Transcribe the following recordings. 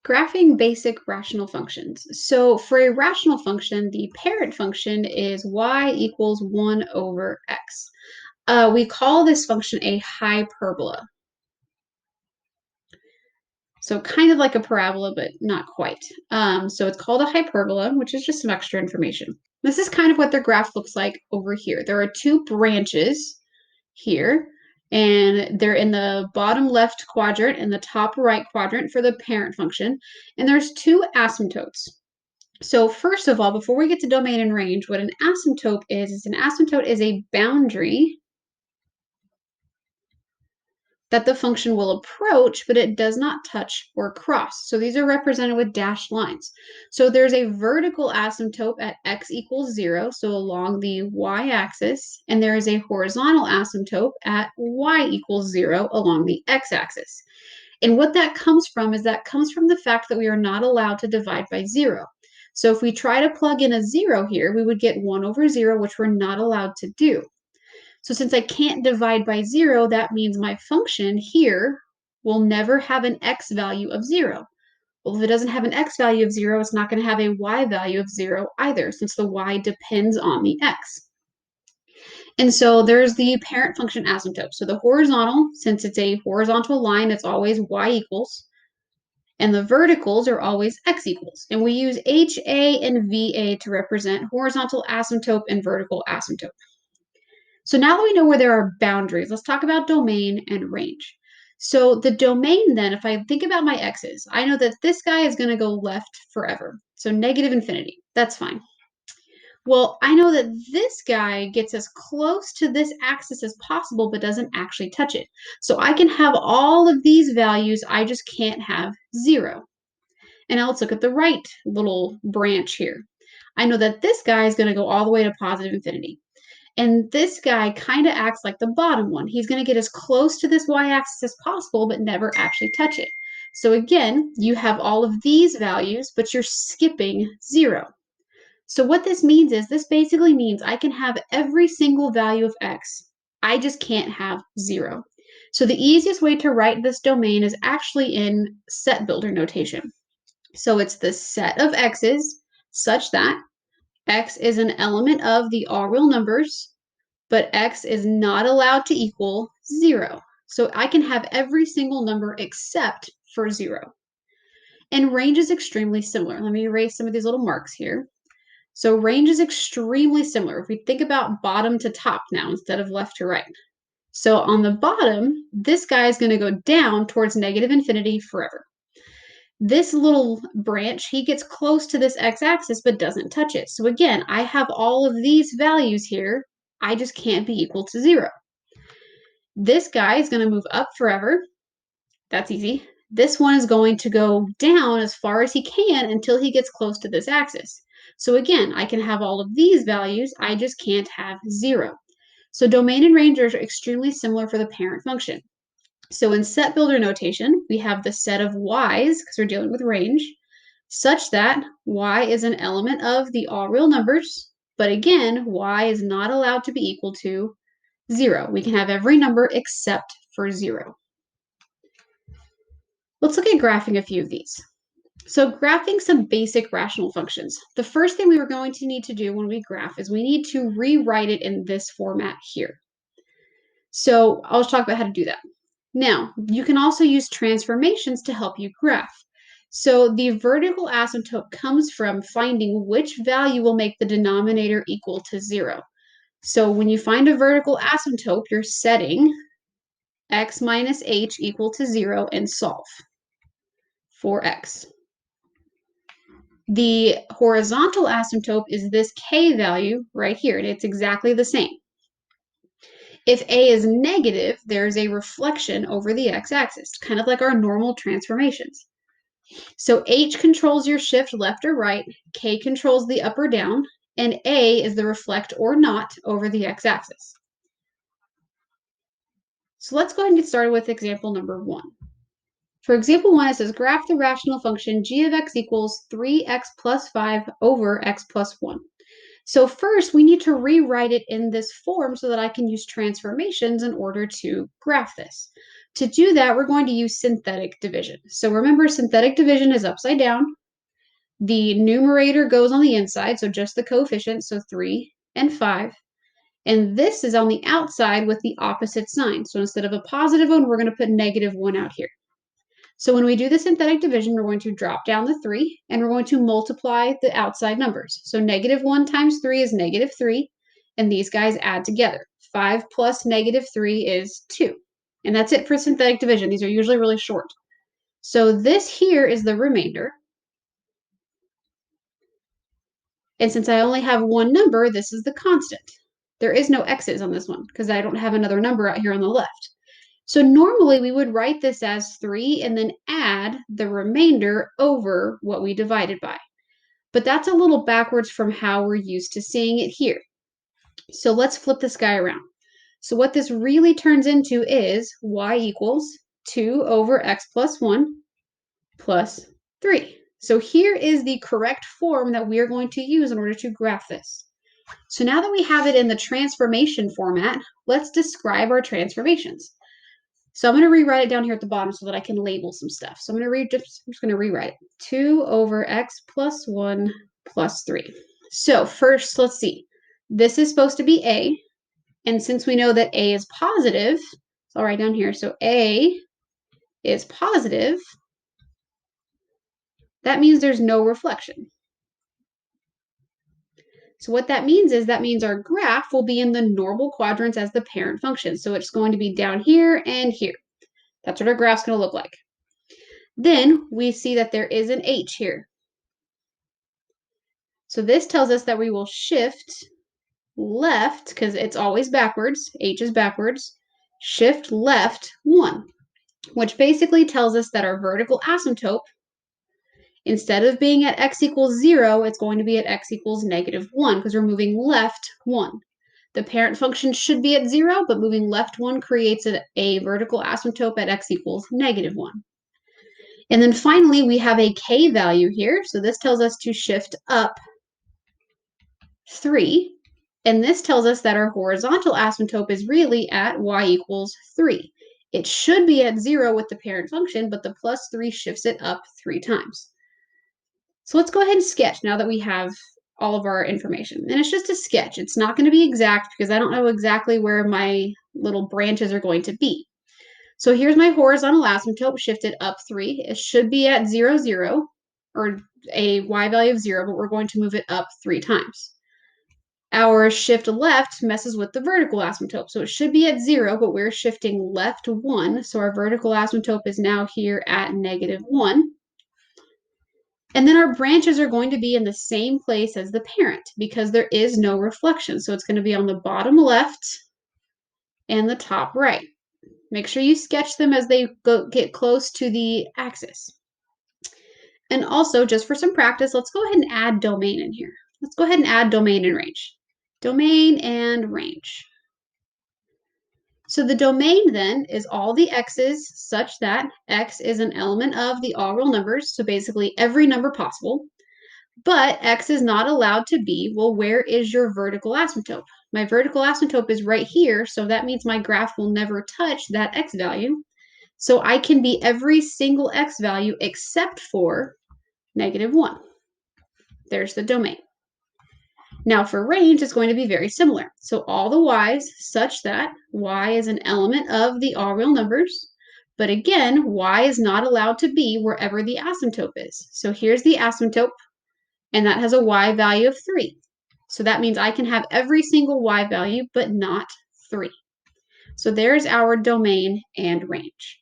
Graphing basic rational functions. So for a rational function, the parent function is y equals 1 over x. We call this function a hyperbola. So kind of like a parabola, but not quite. So it's called a hyperbola, which is just some extra information. This is kind of what their graph looks like over here. There are two branches here, and they're in the bottom left quadrant and the top right quadrant for the parent function. And there's two asymptotes. So first of all, before we get to domain and range, what an asymptote is an asymptote is a boundary that the function will approach, but it does not touch or cross. So these are represented with dashed lines. So there's a vertical asymptote at x equals 0, so along the y-axis, and there is a horizontal asymptote at y equals 0 along the x-axis. And what that comes from is that comes from the fact that we are not allowed to divide by 0. So if we try to plug in a 0 here, we would get 1 over 0, which we're not allowed to do. So since I can't divide by 0, that means my function here will never have an x value of 0. Well, if it doesn't have an x value of 0, it's not going to have a y value of 0 either, since the y depends on the x. And so there's the parent function asymptote. So the horizontal, since it's a horizontal line, it's always y equals. And the verticals are always x equals. And we use HA and VA to represent horizontal asymptote and vertical asymptote. So now that we know where there are boundaries, let's talk about domain and range. So the domain then, if I think about my x's, I know that this guy is going to go left forever. So negative infinity, that's fine. Well, I know that this guy gets as close to this axis as possible, but doesn't actually touch it. So I can have all of these values, I just can't have 0. And now let's look at the right little branch here. I know that this guy is going to go all the way to positive infinity. And this guy kind of acts like the bottom one. He's going to get as close to this y-axis as possible, but never actually touch it. So again, you have all of these values, but you're skipping 0. So what this means is, this basically means I can have every single value of x. I just can't have 0. So the easiest way to write this domain is actually in set builder notation. So it's the set of x's such that x is an element of the all real numbers, but x is not allowed to equal 0. So I can have every single number except for 0. And range is extremely similar. Let me erase some of these little marks here. So range is extremely similar. If we think about bottom to top now instead of left to right. So on the bottom, this guy is going to go down towards negative infinity forever. This little branch, he gets close to this x-axis but doesn't touch it. So again, I have all of these values here. I just can't be equal to 0. This guy is going to move up forever. That's easy. This one is going to go down as far as he can until he gets close to this axis. So again, I can have all of these values. I just can't have 0. So domain and range are extremely similar for the parent function. So in set builder notation, we have the set of y's, because we're dealing with range, such that y is an element of the all real numbers, but again, y is not allowed to be equal to 0. We can have every number except for 0. Let's look at graphing a few of these. So graphing some basic rational functions. The first thing we were going to need to do when we graph is we need to rewrite it in this format here. So I'll talk about how to do that. Now, you can also use transformations to help you graph. So the vertical asymptote comes from finding which value will make the denominator equal to 0. So when you find a vertical asymptote, you're setting x minus h equal to 0 and solve for x. The horizontal asymptote is this k value right here, and it's exactly the same. If a is negative, there's a reflection over the x-axis, kind of like our normal transformations. So h controls your shift left or right, k controls the up or down, and a is the reflect or not over the x-axis. So let's go ahead and get started with example number 1. For example 1, it says graph the rational function g of x equals 3x plus 5 over x plus 1. So first, we need to rewrite it in this form so that I can use transformations in order to graph this. To do that, we're going to use synthetic division. So remember, synthetic division is upside down. The numerator goes on the inside, so just the coefficients, so 3 and 5. And this is on the outside with the opposite sign. So instead of a positive one, we're going to put -1 out here. So when we do the synthetic division, we're going to drop down the 3, and we're going to multiply the outside numbers. So -1 times 3 is -3, and these guys add together. 5 plus -3 is 2. And that's it for synthetic division. These are usually really short. So this here is the remainder. And since I only have one number, this is the constant. There is no x's on this one because I don't have another number out here on the left. So normally we would write this as 3 and then add the remainder over what we divided by. But that's a little backwards from how we're used to seeing it here. So let's flip this guy around. So what this really turns into is y equals 2 over x plus 1 plus 3. So here is the correct form that we are going to use in order to graph this. So now that we have it in the transformation format, let's describe our transformations. So I'm going to rewrite it down here at the bottom so that I can label some stuff. So I'm just going to rewrite it. 2 over x plus 1 plus 3. So first, let's see. This is supposed to be a. And since we know that a is positive, so I'll write down here. So a is positive. That means there's no reflection. So what that means is our graph will be in the normal quadrants as the parent function. So it's going to be down here and here. That's what our graph's going to look like. Then we see that there is an h here. So this tells us that we will shift left, because it's always backwards, h is backwards, shift left 1, which basically tells us that our vertical asymptote, instead of being at x equals 0, it's going to be at x equals -1, because we're moving left 1. The parent function should be at 0, but moving left 1 creates a vertical asymptote at x equals -1. And then finally, we have a k value here. So this tells us to shift up 3. And this tells us that our horizontal asymptote is really at y equals 3. It should be at 0 with the parent function, but the plus 3 shifts it up 3 times. So let's go ahead and sketch now that we have all of our information. And it's just a sketch. It's not going to be exact because I don't know exactly where my little branches are going to be. So here's my horizontal asymptote shifted up 3. It should be at 0, 0, or a y value of 0, but we're going to move it up 3 times. Our shift left messes with the vertical asymptote. So it should be at 0, but we're shifting left 1. So our vertical asymptote is now here at -1. And then our branches are going to be in the same place as the parent because there is no reflection. So it's going to be on the bottom left and the top right. Make sure you sketch them as they get close to the axis. And also, just for some practice, let's go ahead and add domain in here. Let's go ahead and add domain and range. Domain and range. So the domain then is all the x's such that x is an element of the all real numbers, so basically every number possible. But x is not allowed to be, well, where is your vertical asymptote? My vertical asymptote is right here, so that means my graph will never touch that x value. So I can be every single x value except for -1. There's the domain. Now for range, it's going to be very similar. So all the y's such that y is an element of the all real numbers. But again, y is not allowed to be wherever the asymptote is. So here's the asymptote, and that has a y value of 3. So that means I can have every single y value, but not 3. So there's our domain and range.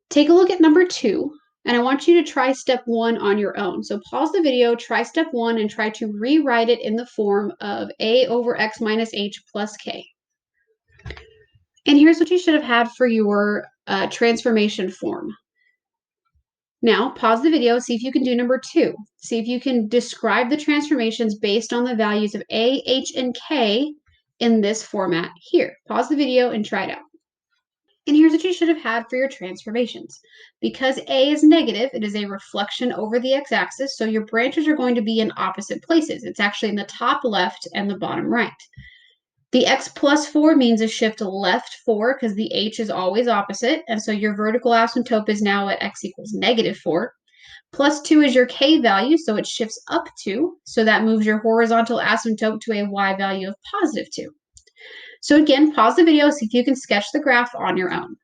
Take a look at number 2. And I want you to try step 1 on your own. So pause the video, try step 1, and try to rewrite it in the form of a over x minus h plus k. And here's what you should have had for your transformation form. Now, pause the video, see if you can do number 2. See if you can describe the transformations based on the values of a, h, and k in this format here. Pause the video and try it out. And here's what you should have had for your transformations. Because a is negative, it is a reflection over the x-axis, so your branches are going to be in opposite places. It's actually in the top left and the bottom right. The x plus 4 means a shift left 4 because the h is always opposite. And so your vertical asymptote is now at x equals negative 4. Plus 2 is your k value, so it shifts up 2. So that moves your horizontal asymptote to a y value of positive 2. So again, pause the video, see if you can sketch the graph on your own.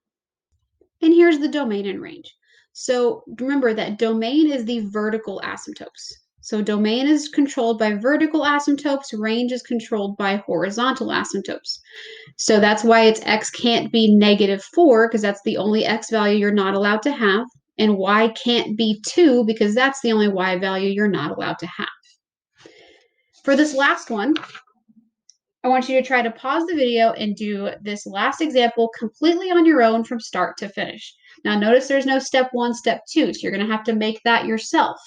And here's the domain and range. So remember that domain is the vertical asymptotes. So domain is controlled by vertical asymptotes, range is controlled by horizontal asymptotes. So that's why its x can't be negative 4, because that's the only x value you're not allowed to have. And y can't be 2, because that's the only y value you're not allowed to have. For this last one, I want you to try to pause the video and do this last example completely on your own from start to finish. Now notice there's no step 1, step 2, so you're going to have to make that yourself.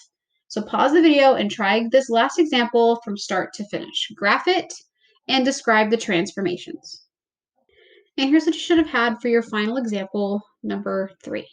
So pause the video and try this last example from start to finish. Graph it and describe the transformations. And here's what you should have had for your final example, number 3.